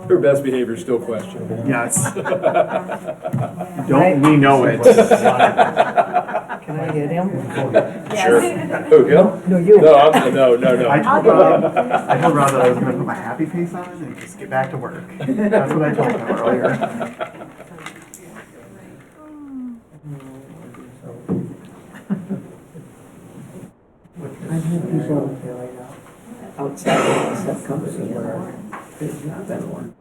Her best behavior is still questionable. Yes. Don't we know it? Can I hit him? Sure. Who, him? No, you. No, I told Rob that I was going to put my happy face on and just get back to work. That's what I told him earlier. I've had people outside of the company where there's not been one.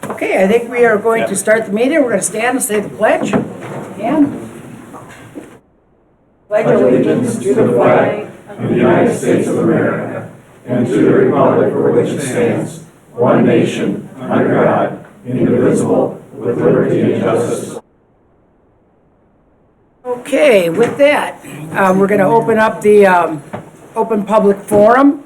Okay, I think we are going to start the meeting. We're going to stand and say the pledge. And pledge allegiance to the flag of the United States of America and to the republic for which it stands, one nation, under God, indivisible, with liberty and justice. okay, with that, we're going to open up the open public forum.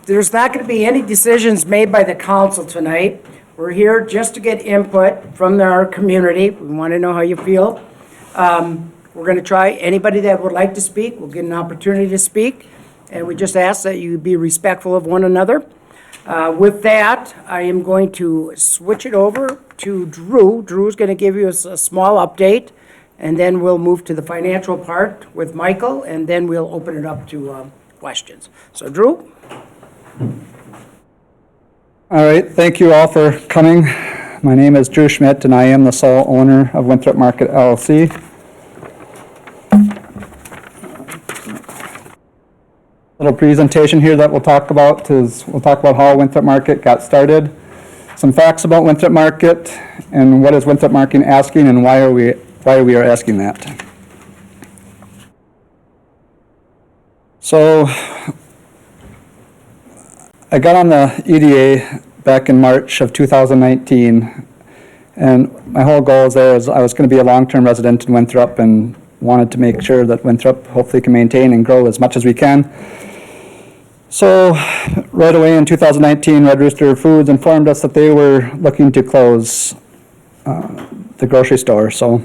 There's not going to be any decisions made by the council tonight. We're here just to get input from our community. We want to know how you feel. We're going to try, anybody that would like to speak, will get an opportunity to speak. And we just ask that you be respectful of one another. With that, I am going to switch it over to Drew. Drew's going to give you a small update, and then we'll move to the financial part with Michael, and then we'll open it up to questions. So Drew? All right, thank you all for coming. My name is Drew Schmidt, and I am the sole owner of Winthrop Market LLC. Little presentation here that we'll talk about how Winthrop Market got started, some facts about Winthrop Market, and what is Winthrop Market asking, and why we are asking that. So, I got on the EDA back in March of 2019, and my whole goal there is I was going to be a long-term resident in Winthrop and wanted to make sure that Winthrop hopefully can maintain and grow as much as we can. So right away in 2019, Red Rooster Foods informed us that they were looking to close the grocery store. So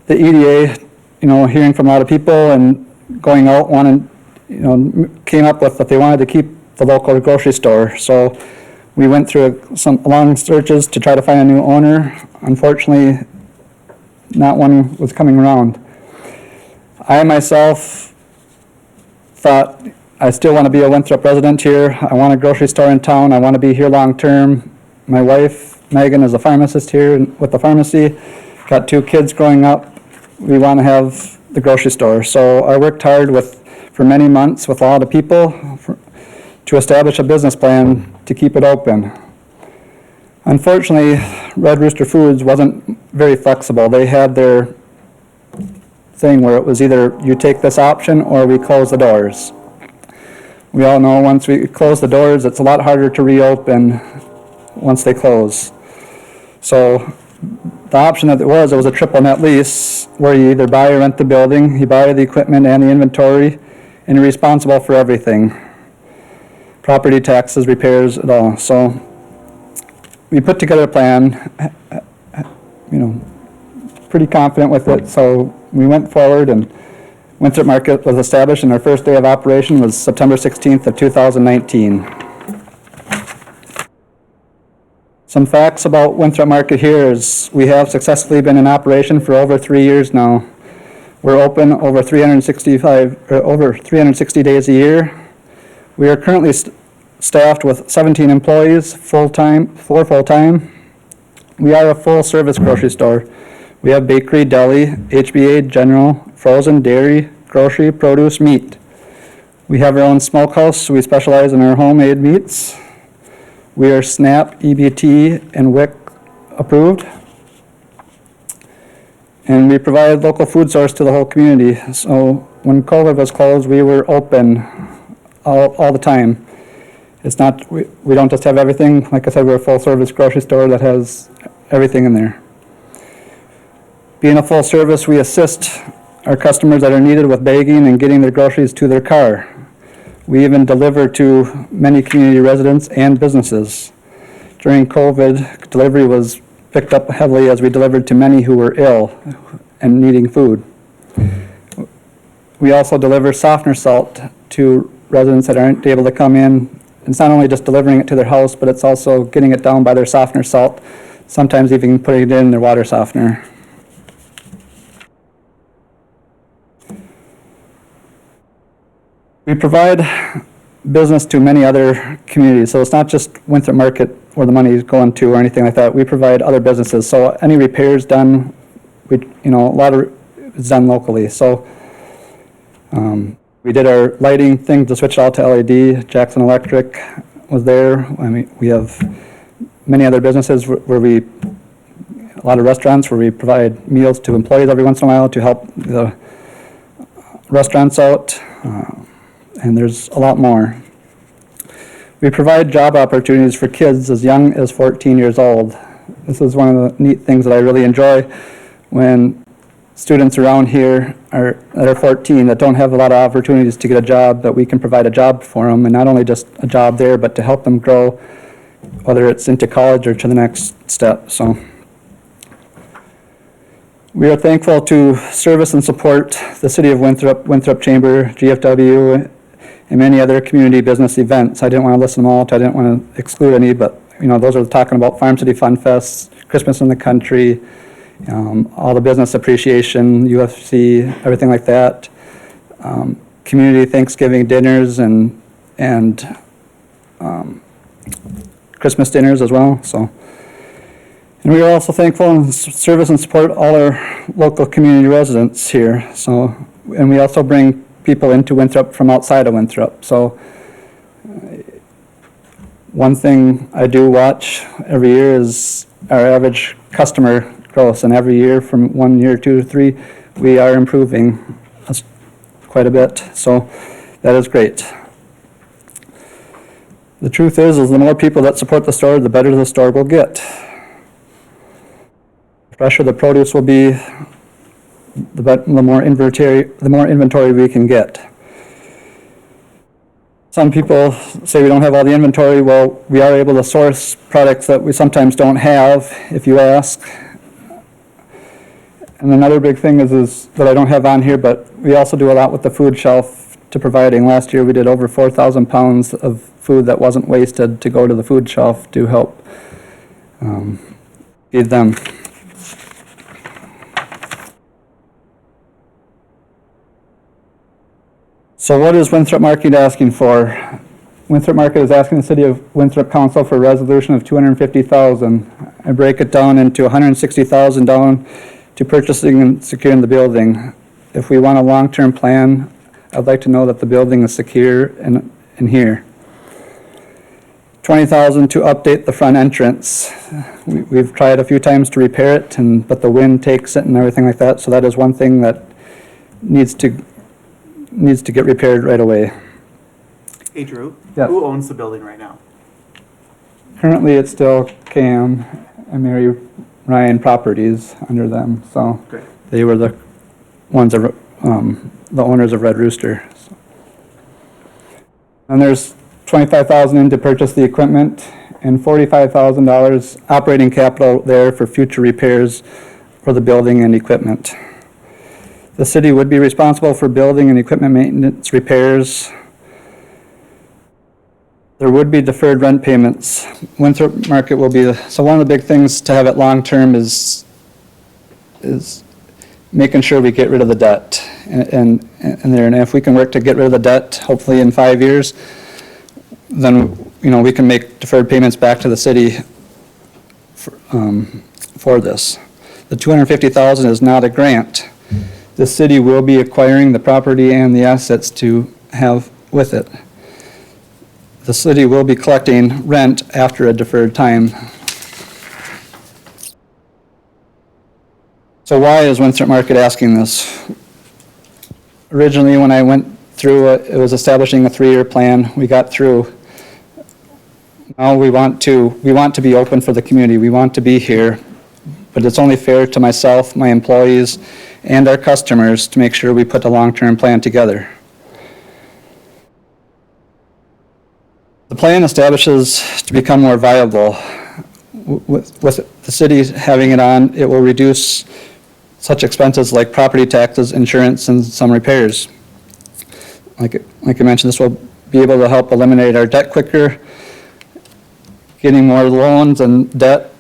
the EDA, hearing from a lot of people and going out, came up with that they wanted to keep the local grocery store. So we went through some long searches to try to find a new owner. Unfortunately, not one was coming around. I myself thought I still want to be a Winthrop resident here. I want a grocery store in town. I want to be here long term. My wife, Megan, is a pharmacist here with the pharmacy. Got 2 kids growing up. We want to have the grocery store. So I worked hard for many months with a lot of people to establish a business plan to keep it open. Unfortunately, Red Rooster Foods wasn't very flexible. They had their thing where it was either you take this option or we close the doors. We all know once we close the doors, it's a lot harder to reopen once they close. So the option that it was a triple net lease where you either buy or rent the building, you buy the equipment and the inventory, and you're responsible for everything. Property taxes, repairs, it all. So we put together a plan, pretty confident with it. So we went forward, and Winthrop Market was established, and our first day of operation was September 16th of 2019. Some facts about Winthrop Market here is we have successfully been in operation for over 3 years now. We're open over 360 days a year. We are currently staffed with 17 employees, 4 full-time. We are a full-service grocery store. We have bakery, deli, HBA, general, frozen, dairy, grocery, produce, meat. We have our own smokehouse, so we specialize in our homemade meats. We are SNAP, EBT, and WIC approved. And we provide local food source to the whole community. So when COVID was closed, we were open all the time. It's not, we don't just have everything. Like I said, we're a full service grocery store that has everything in there. Being a full service, we assist our customers that are needed with bagging and getting their groceries to their car. We even deliver to many community residents and businesses. During COVID, delivery was picked up heavily as we delivered to many who were ill, and needing food. We also deliver softener salt to residents that aren't able to come in. It's not only just delivering it to their house, but it's also getting it down by their softener salt, sometimes even putting it in their water softener. We provide business to many other communities, so it's not just Winthrop Market where the money is going to or anything like that. We provide other businesses, so any repairs done, a lot of it's done locally. So we did our lighting thing to switch it all to LED. Jackson Electric was there. I mean, we have many other businesses where a lot of restaurants where we provide meals to employees every once in a while to help the restaurants out. And there's a lot more. We provide job opportunities for kids as young as 14 years old. This is one of the neat things that I really enjoy when students around here that are 14 that don't have a lot of opportunities to get a job, that we can provide a job for them, and not only just a job there, but to help them grow, whether it's into college or to the next step. So we are thankful to service and support the City of Winthrop, Winthrop Chamber, GFW, and many other community business events. I didn't want to list them all, I didn't want to exclude any, but those are talking about Farm City Fun Fest, Christmas in the Country, all the business appreciation, UFC, everything like that. Community Thanksgiving dinners and Christmas dinners as well. So, and we are also thankful and service and support all our local community residents here. So, and we also bring people into Winthrop from outside of Winthrop. So, one thing I do watch every year is our average customer growth, and every year from 1 year, 2 to 3, we are improving quite a bit. So, that is great. The truth is the more people that support the store, the better the store will get. The fresher the produce will be, the more inventory we can get. Some people say we don't have all the inventory. Well, we are able to source products that we sometimes don't have, if you ask. And another big thing is that I don't have on here, but we also do a lot with the food shelf to providing. Last year we did over 4,000 pounds of food that wasn't wasted to go to the food shelf to help feed them. So what is Winthrop Market asking for? Winthrop Market is asking the City of Winthrop Council for a resolution of $250,000. I break it down into $160,000 down to purchasing and securing the building. If we want a long-term plan, I'd like to know that the building is secure in here. $20,000 to update the front entrance. We've tried a few times to repair it, but the wind takes it and everything like that. So that is one thing that needs to get repaired right away. Hey Drew, Yes. Who owns the building right now? Currently, it's still Cam and Mary Ryan Properties under them. So Great. they were the ones that the owners of Red Rooster. So. And there's $25,000 in to purchase the equipment and $45,000 operating capital there for future repairs for the building and equipment. The city would be responsible for building and equipment maintenance repairs. There would be deferred rent payments. Winthrop Market will be, so one of the big things to have it long-term is making sure we get rid of the debt. And if we can work to get rid of the debt, hopefully in 5 years, then, we can make deferred payments back to the city for this. The $250,000 is not a grant. The city will be acquiring the property and the assets to have with it. The city will be collecting rent after a deferred time. So why is Winthrop Market asking this? Originally, when I went through it was establishing a 3-year plan. We got through. Now we want to be open for the community. We want to be here, but it's only fair to myself, my employees, and our customers to make sure we put a long-term plan together. The plan establishes to become more viable. With the city having it on, it will reduce such expenses like property taxes, insurance, and some repairs. Like I mentioned, this will be able to help eliminate our debt quicker, getting more loans and debt.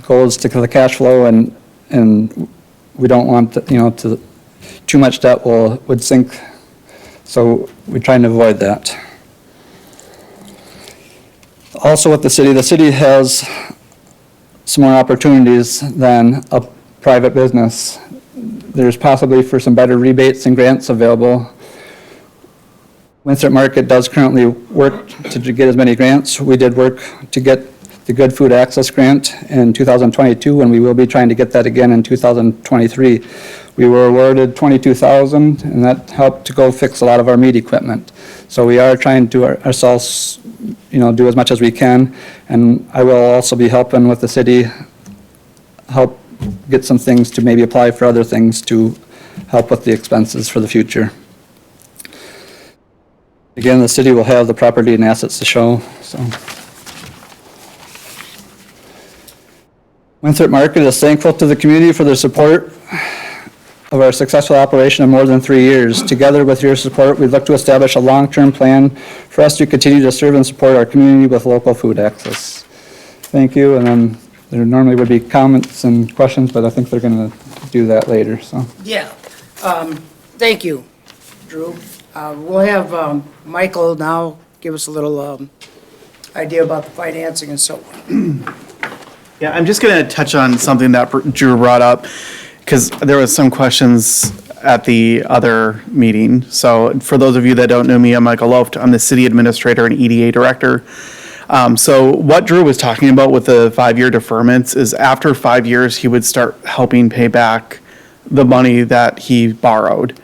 Goal is to the cash flow, and we don't want, too much debt would sink, so we're trying to avoid that. Also with the city has some more opportunities than a private business. There's possibly for some better rebates and grants available. Winthrop Market does currently work to get as many grants. We did work to get the Good Food Access Grant in 2022, and we will be trying to get that again in 2023. We were awarded $22,000, and that helped to go fix a lot of our meat equipment. So we are trying to ourselves, do as much as we can, and I will also be helping with the city, help get some things to maybe apply for other things to help with the expenses for the future. Again, the city will have the property and assets to show, so. Winthrop Market is thankful to the community for their support of our successful operation of more than 3 years. Together with your support, we look to establish a long-term plan for us to continue to serve and support our community with local food access. Thank you, and then there normally would be comments and questions, but I think they're going to do that later, so. Yeah, thank you, Drew. We'll have Michael now give us a little idea about the financing and so on. Yeah, I'm just going to touch on something that Drew brought up, because there was some questions at the other meeting. So for those of you that don't know me, I'm Michael Loft. I'm the city administrator and EDA director. So what Drew was talking about with the 5-year deferments is after 5 years, he would start helping pay back the money that he borrowed,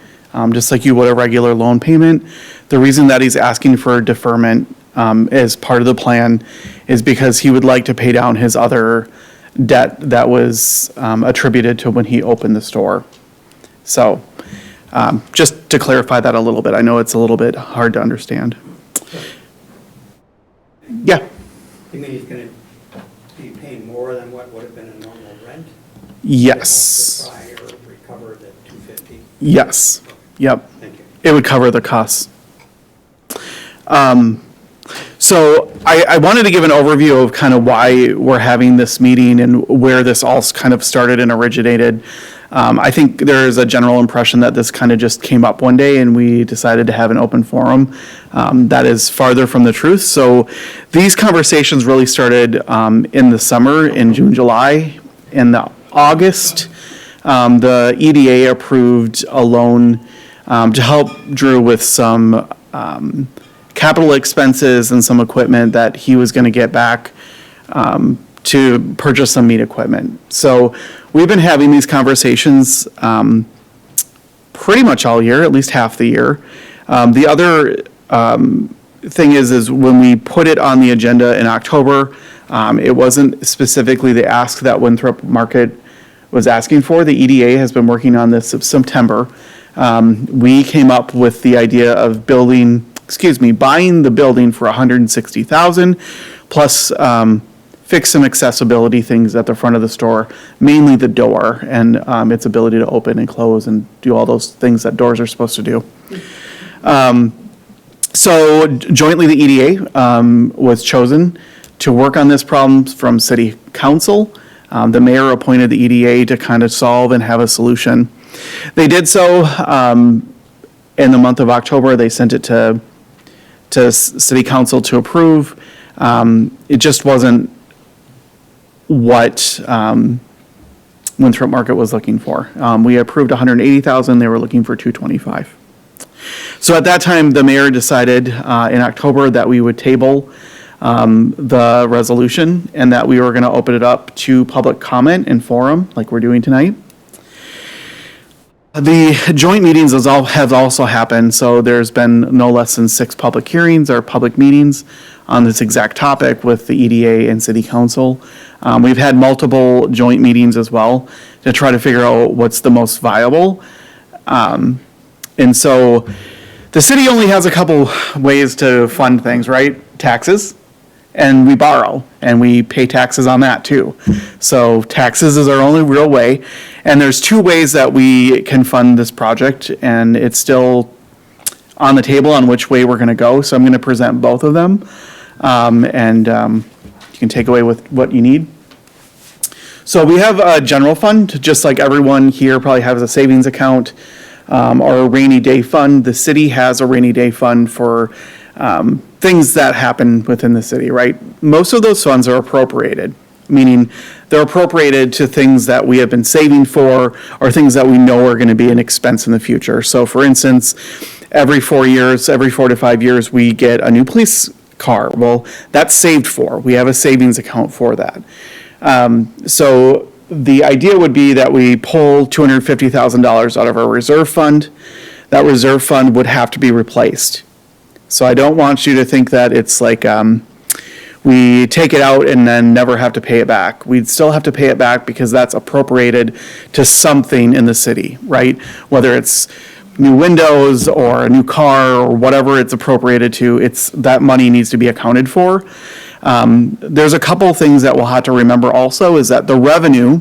just like you would a regular loan payment. The reason that he's asking for a deferment as part of the plan is because he would like to pay down his other debt that was attributed to when he opened the store. So just to clarify that a little bit, I know it's a little bit hard to understand. Yeah. You mean he's gonna be paying more than what would have been a normal rent? Yes. Prior, recover the $250? Yes. Yep. Thank you. It would cover the costs. So I wanted to give an overview of kind of why we're having this meeting and where this all kind of started and originated. I think there is a general impression that this kind of just came up one day and we decided to have an open forum. That is farther from the truth. So these conversations really started in the summer, in June, July. In the August, the EDA approved a loan to help Drew with some capital expenses and some equipment that he was going to get back to purchase some meat equipment. So we've been having these conversations pretty much all year, at least half the year. The other thing is when we put it on the agenda in October, it wasn't specifically the ask that Winthrop Market was asking for. The EDA has been working on this since September. We came up with the idea of buying the building for $160,000 plus fix some accessibility things at the front of the store, mainly the door and its ability to open and close and do all those things that doors are supposed to do. So jointly, the EDA was chosen to work on this problem from City Council. The mayor appointed the EDA to kind of solve and have a solution. They did so in the month of October. They sent it to City Council to approve. It just wasn't what Winthrop Market was looking for. We approved $180,000. They were looking for $225,000. So at that time, the mayor decided in October that we would table the resolution and that we were going to open it up to public comment and forum like we're doing tonight. The joint meetings have also happened, so there's been no less than 6 public hearings or public meetings on this exact topic with the EDA and City Council. We've had multiple joint meetings as well to try to figure out what's the most viable. And so the city only has a couple ways to fund things, right? Taxes and we borrow, and we pay taxes on that too. So taxes is our only real way, and there's two ways that we can fund this project, and it's still on the table on which way we're gonna go, so I'm gonna present both of them. You can take away with what you need. So we have a general fund, just like everyone here probably has a savings account, or a rainy day fund. The city has a rainy day fund for, things that happen within the city, right? Most of those funds are appropriated, meaning they're appropriated to things that we have been saving for or things that we know are gonna be an expense in the future. So for instance, every 4 to 5 years, we get a new police car. Well, that's saved for. We have a savings account for that. So the idea would be that we pull $250,000 out of our reserve fund. That reserve fund would have to be replaced. So I don't want you to think that it's like, we take it out and then never have to pay it back. We'd still have to pay it back because that's appropriated to something in the city, right? Whether it's new windows or a new car or whatever it's appropriated to, that money needs to be accounted for. There's a couple things that we'll have to remember also is that the revenue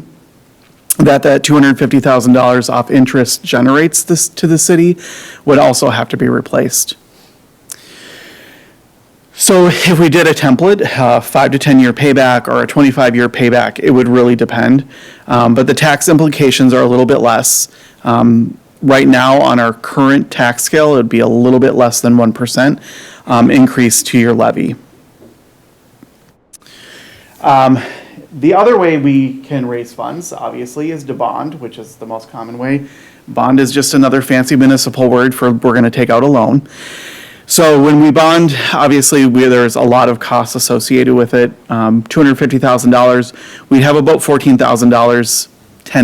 that $250,000 off interest generates to the city would also have to be replaced. So if we did a template, 5 to 10 year payback or a 25-year payback, it would really depend. But the tax implications are a little bit less. Right now, on our current tax scale, it would be a little bit less than 1% increase to your levy. The other way we can raise funds, obviously, is to bond, which is the most common way. Bond is just another fancy municipal word for we're going to take out a loan. So when we bond, obviously, there's a lot of costs associated with it. $250,000, we'd have about $14,000, $10,000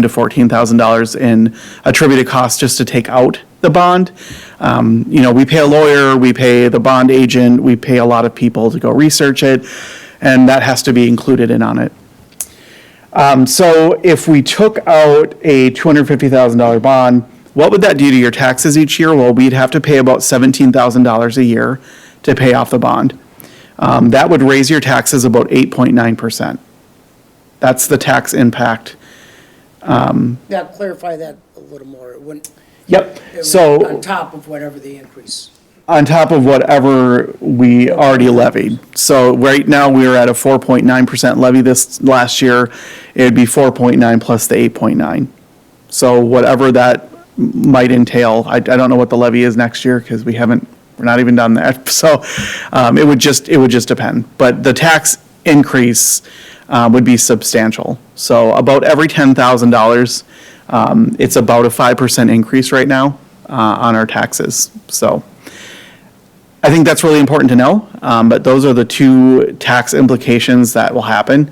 to $14,000 in attributed costs just to take out the bond. We pay a lawyer, we pay the bond agent, we pay a lot of people to go research it, and that has to be included in on it. So if we took out a $250,000 bond, what would that do to your taxes each year? Well, we'd have to pay about $17,000 a year to pay off the bond. That would raise your taxes about 8.9%. That's the tax impact. Yeah, clarify that a little more. It wouldn't, Yep, it would- so on top of whatever the increase. on top of whatever we already levied. So right now, we are at a 4.9% levy this last year. It'd be 4.9 plus the 8.9. So whatever that might entail, I don't know what the levy is next year because we're not even done that. So it would just depend. But the tax increase would be substantial. So about every $10,000, it's about a 5% increase right now on our taxes. So I think that's really important to know, but those are the two tax implications that will happen.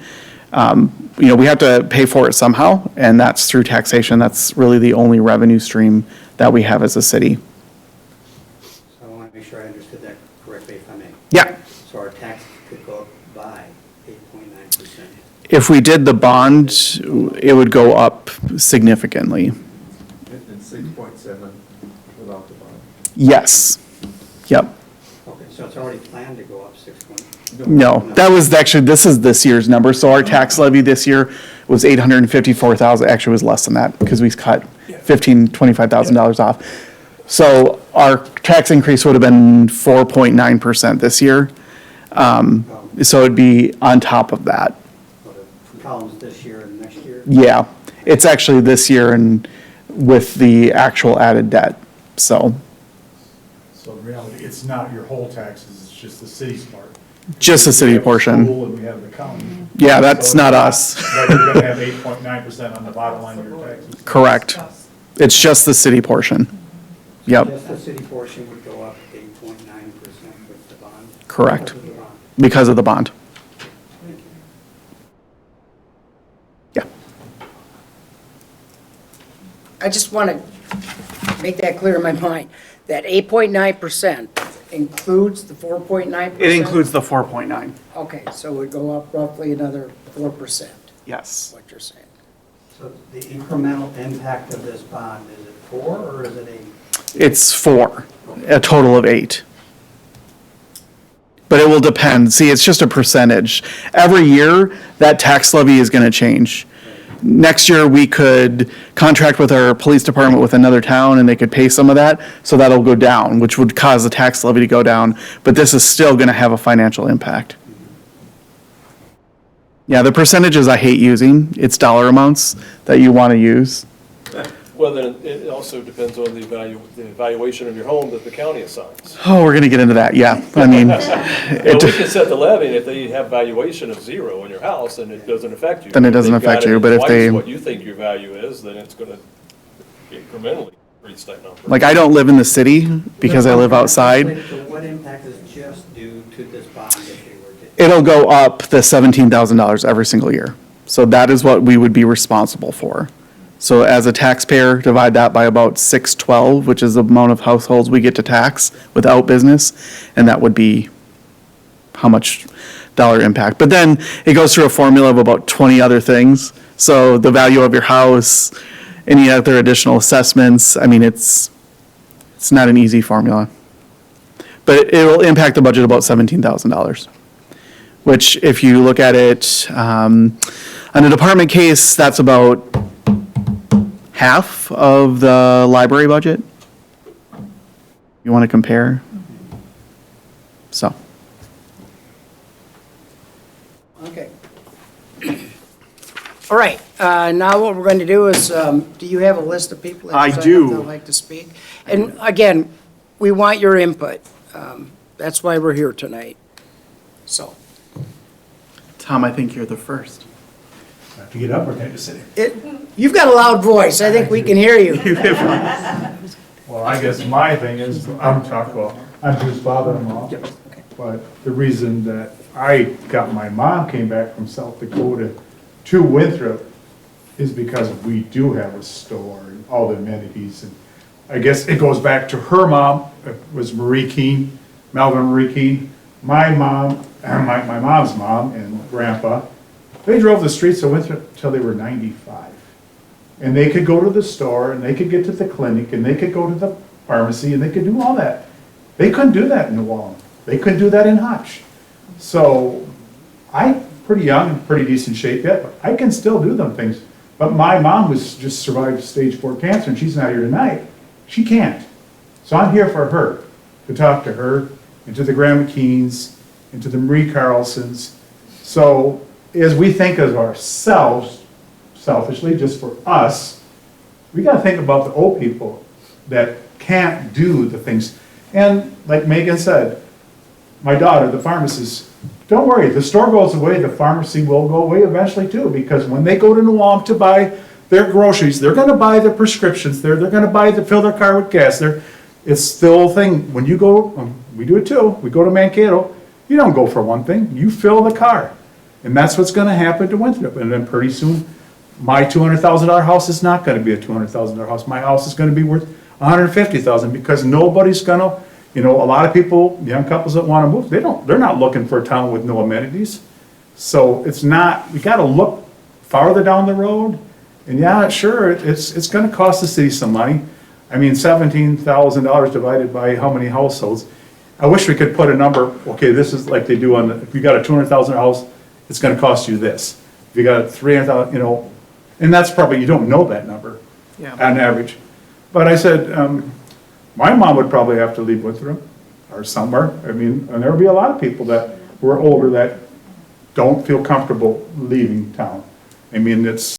We have to pay for it somehow, and that's through taxation. That's really the only revenue stream that we have as a city. So I want to make sure I understood that correctly, if I may. Yeah. So our tax could go up by 8.9%. If we did the bond, it would go up significantly. And 6.7 without the bond. Yes. Yep. Okay, so it's already planned to go up 6 point. No, that was actually, this is this year's number. So our tax levy this year was 854,000. Actually, it was less than that because we cut $25,000 off. So our tax increase would have been 4.9% this year. So it'd be on top of that. The columns this year and next year? Yeah, it's actually this year and with the actual added debt. So So in reality, it's not your whole taxes, it's just the city's part. just the city We have the portion. school and we have the county. Yeah, that's So not it's us. Like you're gonna have 8.9% on the bottom line of your taxes. Correct. It's just the city portion. Yep, Just the city portion would go up 8.9% with the bond? correct, Because of the bond. because of the bond. Yeah. I just want to make that clear in my mind, that 8.9% includes the 4.9%? It includes the 4.9. Okay, so it would go up roughly another 4%, Yes. what you're saying. So the incremental impact of this bond, is it 4 or is it 8? It's 4, a total of 8. But it will depend. See, it's just a percentage. Every year, that tax levy is going to change. Next year, we could contract with our police department with another town and they could pay some of that, so that'll go down, which would cause the tax levy to go down. But this is still going to have a financial impact. Yeah, the percentages I hate using. It's dollar amounts that you want to use. Well, then it also depends on the evaluation of your home that the county assigns. Oh, we're going to get into that. Yeah, I mean, Well, we can set the levy, and if they have valuation of 0 in your house, then it doesn't affect you. Then it doesn't If they've affect got you, it but if twice they- what you think your value is, then it's gonna incrementally increase that number. like I don't live in the city because I live outside. So what impact is just due to this bond if they were to? It'll go up the $17,000 every single year. So that is what we would be responsible for. So as a taxpayer, divide that by about 612, which is the amount of households we get to tax without business, and that would be how much dollar impact. But then it goes through a formula of about 20 other things. So the value of your house, any other additional assessments, I mean, it's not an easy formula. But it will impact the budget about $17,000, which if you look at it, on a department case, that's about half of the library budget. You want to compare? So, Okay. All right, now what we're going to do is, do you have a list of people that I signed up do. that would like to speak? And again, we want your input. That's why we're here tonight. So, Tom, I think you're the first. Have to get up or can I just sit here? you've got a loud voice. I think we can hear you. Well, I guess my thing is, I'm his father-in-law, but the reason that my mom came back from South Dakota to Winthrop is because we do have a store and all the amenities, and I guess it goes back to her mom, it was Marie Keene, Melvin Marie Keene. My mom, my mom's mom and grandpa, they drove the streets of Winthrop till they were 95. And they could go to the store, and they could get to the clinic, and they could go to the pharmacy, and they could do all that. They couldn't do that in New Ulm. They couldn't do that in Hutch. So, I'm pretty young and pretty decent shape yet, but I can still do them things. But my mom was just survived stage 4 cancer, and she's not here tonight. She can't. So I'm here for her, to talk to her, and to the Graham McKeans, and to the Marie Carlsons. So, as we think of ourselves, selfishly, just for us, we gotta think about the old people that can't do the things. And like Megan said, my daughter, the pharmacist, don't worry, the store goes away, the pharmacy will go away eventually too, because when they go to New Ulm to buy their groceries, they're gonna buy their prescriptions there, they're gonna fill their car with gas there. It's the whole thing, when you go, we do it too, we go to Mankato, you don't go for one thing, you fill the car. And that's what's gonna happen to Winthrop, and then pretty soon, my $200,000 house is not gonna be a $200,000 house, my house is gonna be worth $150,000, because nobody's gonna, a lot of people, young couples that wanna move, they're not looking for a town with no amenities. So it's not, we gotta look farther down the road, and yeah, sure, it's gonna cost the city some money. I mean, $17,000 divided by how many households? I wish we could put a number, okay, this is like they do if you got a $200,000 house, it's gonna cost you this. If you got a $300,000, and that's probably, you don't know that number on average. But I said, my mom would probably have to leave Winthrop or somewhere. I mean, and there'll be a lot of people that were older that don't feel comfortable leaving town. I mean, it's